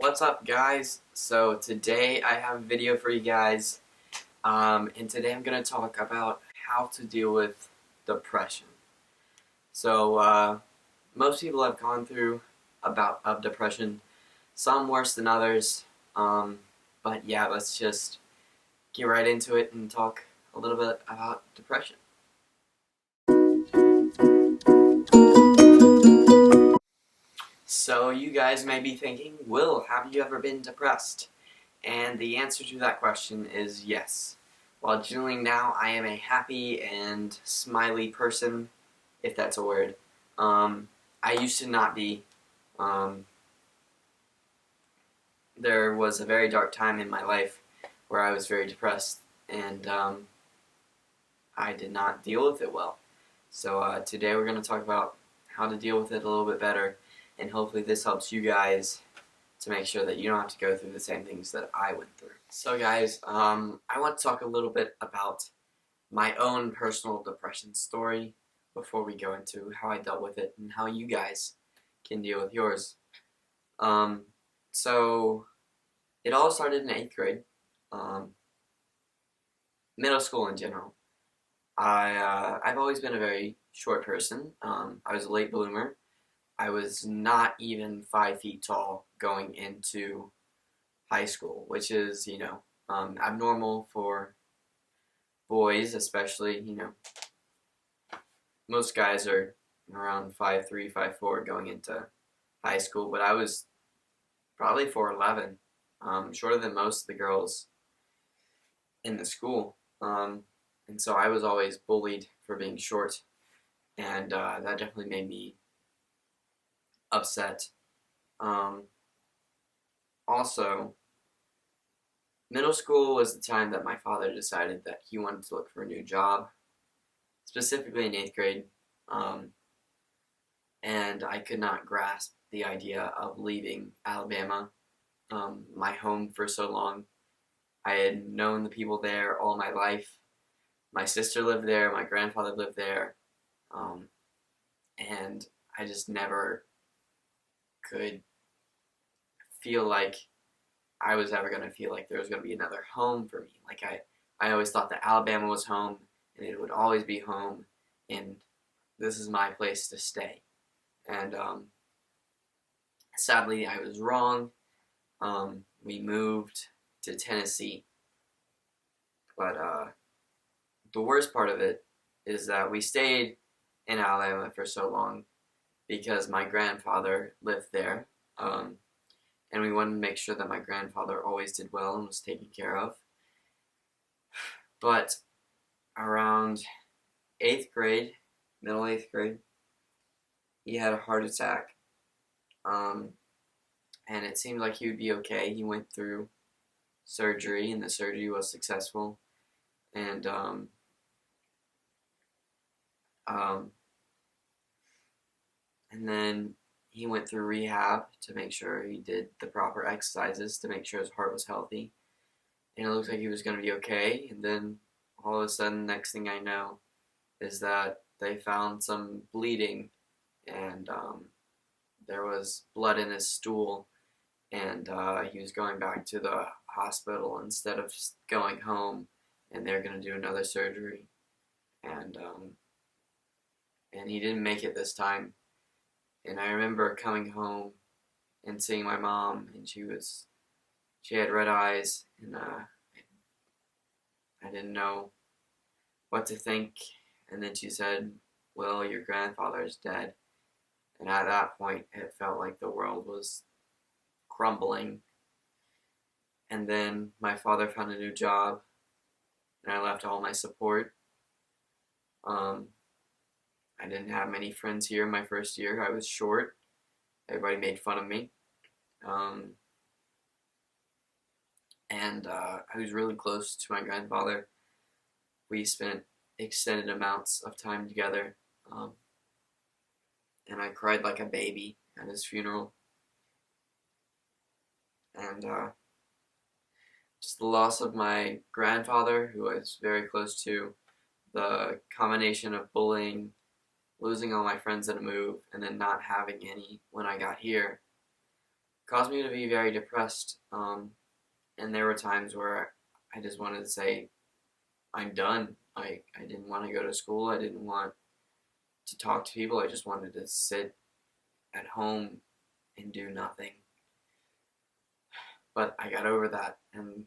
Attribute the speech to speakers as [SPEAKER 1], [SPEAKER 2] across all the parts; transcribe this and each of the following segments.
[SPEAKER 1] What's up, guys? So today I have a video for you guys, and today I'm going to talk about how to deal with depression. So most people have gone through about of depression, some worse than others, but yeah, let's just get right into it and talk a little bit about depression. So you guys may be thinking, Will, have you ever been depressed? And the answer to that question is yes. While generally now I am a happy and smiley person, if that's a word, I used to not be. Um, there was a very dark time in my life where I was very depressed, and I did not deal with it well. So today we're going to talk about how to deal with it a little bit better, and hopefully this helps you guys to make sure that you don't have to go through the same things that I went through. So guys, I want to talk a little bit about my own personal depression story before we go into how I dealt with it and how you guys can deal with yours. Um, so it all started in 8th grade, middle school in general. I've always been a very short person. I was a late bloomer. I was not even 5 feet tall going into high school, which is, abnormal for boys, especially, most guys are around 5'3", 5'4", going into high school, but I was probably 4'11", shorter than most of the girls in the school, and so I was always bullied for being short, and that definitely made me upset. Also, middle school was the time that my father decided that he wanted to look for a new job, specifically in 8th grade, and I could not grasp the idea of leaving Alabama, my home for so long. I had known the people there all my life. My sister lived there, my grandfather lived there, and I just never could feel like I was ever going to feel like there was going to be another home for me. Like I always thought that Alabama was home, and it would always be home, and this is my place to stay. And sadly, I was wrong. We moved to Tennessee, but the worst part of it is that we stayed in Alabama for so long because my grandfather lived there, and we wanted to make sure that my grandfather always did well and was taken care of. But around 8th grade, middle 8th grade, he had a heart attack, and it seemed like he would be okay. He went through surgery, and the surgery was successful, and um, and then he went through rehab to make sure he did the proper exercises to make sure his heart was healthy, and it looked like he was going to be okay. And then all of a sudden, next thing I know is that they found some bleeding, and there was blood in his stool, and he was going back to the hospital instead of going home, and they're going to do another surgery, and he didn't make it this time. And I remember coming home and seeing my mom, and she had red eyes, and I didn't know what to think. And then she said, "Well, your grandfather's dead." And at that point, it felt like the world was crumbling. And then my father found a new job, and I left all my support. I didn't have many friends here my first year. I was short. Everybody made fun of me. Um, and I was really close to my grandfather. We spent extended amounts of time together, and I cried like a baby at his funeral. And just the loss of my grandfather, who I was very close to, the combination of bullying, losing all my friends in a move, and then not having any when I got here, caused me to be very depressed. And there were times where I just wanted to say, I'm done. I didn't want to go to school. I didn't want to talk to people. I just wanted to sit at home and do nothing. But I got over that, and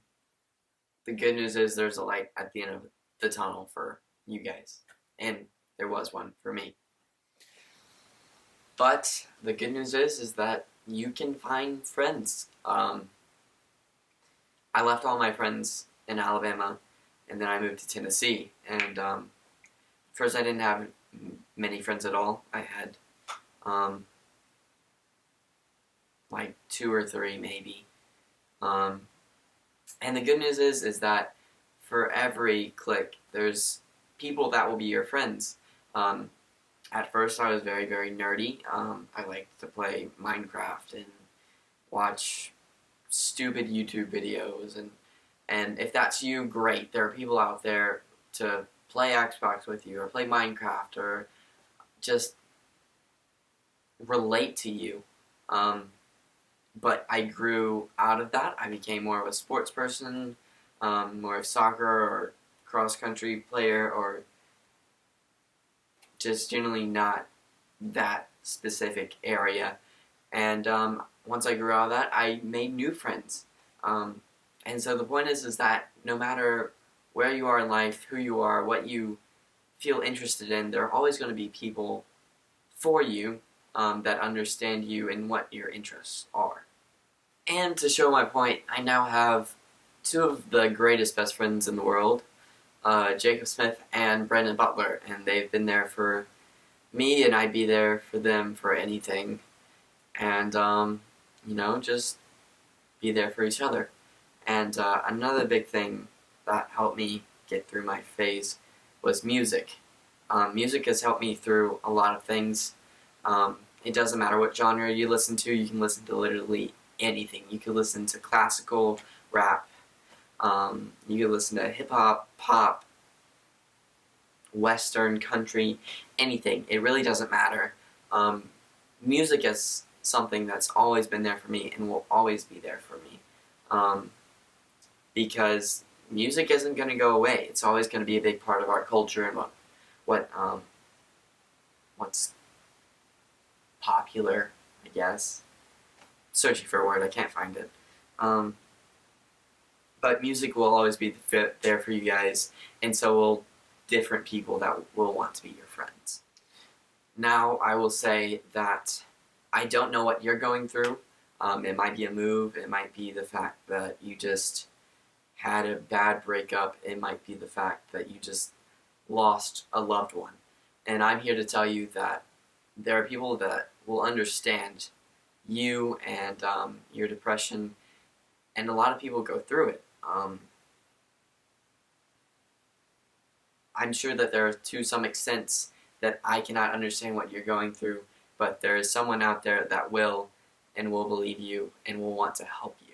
[SPEAKER 1] the good news is there's a light at the end of the tunnel for you guys, and there was one for me. But the good news is that you can find friends. I left all my friends in Alabama, and then I moved to Tennessee. And first, I didn't have many friends at all. I had like 2 or 3 maybe. And the good news is that for every clique, there's people that will be your friends. At first, I was very, very nerdy. I liked to play Minecraft and watch stupid YouTube videos, and if that's you, great. There are people out there to play Xbox with you, or play Minecraft, or just relate to you. But I grew out of that. I became more of a sports person, more of soccer or cross-country player, or just generally not that specific area. And once I grew out of that, I made new friends. And so the point is that no matter where you are in life, who you are, what you feel interested in, there are always going to be people for you that understand you and what your interests are. And to show my point, I now have 2 of the greatest best friends in the world, Jacob Smith and Brendan Butler, and they've been there for me, and I'd be there for them for anything. And, just be there for each other. And another big thing that helped me get through my phase was music. Music has helped me through a lot of things. It doesn't matter what genre you listen to, you can listen to literally anything. You can listen to classical, rap, you can listen to hip-hop, pop, western, country, anything. It really doesn't matter. Music is something that's always been there for me and will always be there for me. Because music isn't going to go away. It's always going to be a big part of our culture and what's popular, I guess. Searching for a word, I can't find it. But music will always be there for you guys, and so will different people that will want to be your friends. Now, I will say that I don't know what you're going through. It might be a move. It might be the fact that you just had a bad breakup. It might be the fact that you just lost a loved one. And I'm here to tell you that there are people that will understand you and your depression, and a lot of people go through it. I'm sure that there are, to some extent, that I cannot understand what you're going through, but there is someone out there that will, and will believe you, and will want to help you.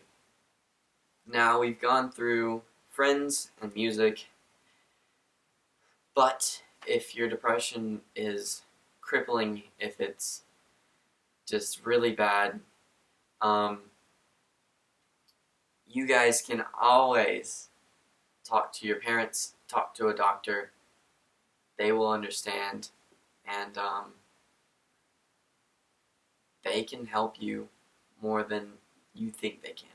[SPEAKER 1] Now, we've gone through friends and music, but if your depression is crippling, if it's just really bad, you guys can always talk to your parents, talk to a doctor. They will understand, and they can help you more than you think they can.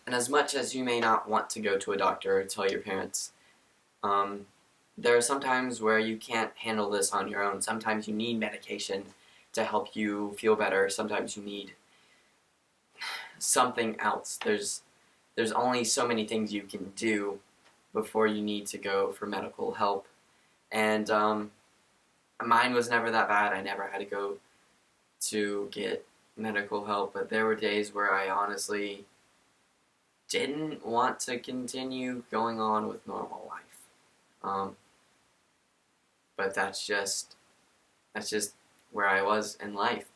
[SPEAKER 1] And as much as you may not want to go to a doctor or tell your parents, there are some times where you can't handle this on your own. Sometimes you need medication to help you feel better. Sometimes you need something else. There's only so many things you can do before you need to go for medical help. And mine was never that bad. I never had to go to get medical help, but there were days where I honestly didn't want to continue going on with normal life. But that's just where I was in life.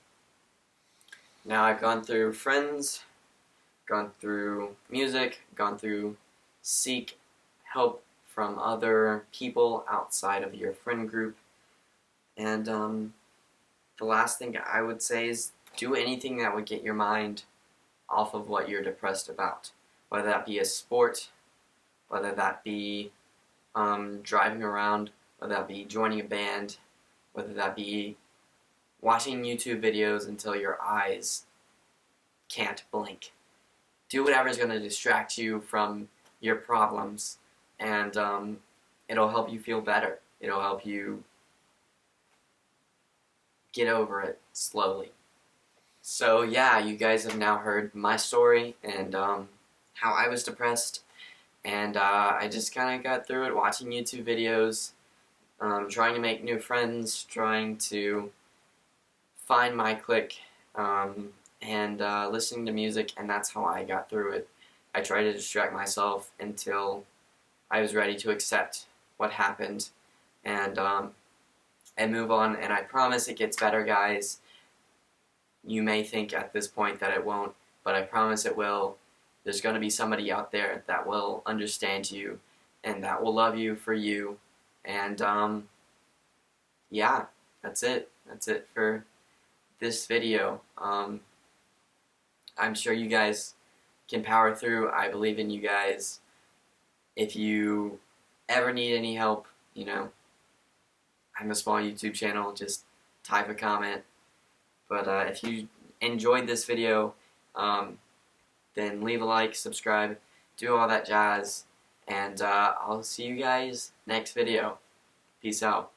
[SPEAKER 1] Now I've gone through friends, gone through music, gone through seek help from other people outside of your friend group. And the last thing I would say is do anything that would get your mind off of what you're depressed about, whether that be a sport, whether that be driving around, whether that be joining a band, whether that be watching YouTube videos until your eyes can't blink. Do whatever's going to distract you from your problems, and it'll help you feel better. It'll help you get over it slowly. So yeah, you guys have now heard my story and how I was depressed, and I just kind of got through it watching YouTube videos, trying to make new friends, trying to find my clique, and listening to music, and that's how I got through it. I tried to distract myself until I was ready to accept what happened and move on, and I promise it gets better, guys. You may think at this point that it won't, but I promise it will. There's going to be somebody out there that will understand you and that will love you for you, and yeah, that's it. That's it for this video. I'm sure you guys can power through. I believe in you guys. If you ever need any help, you know, I have a small YouTube channel, just type a comment. But if you enjoyed this video, then leave a like, subscribe, do all that jazz, and I'll see you guys next video. Peace out.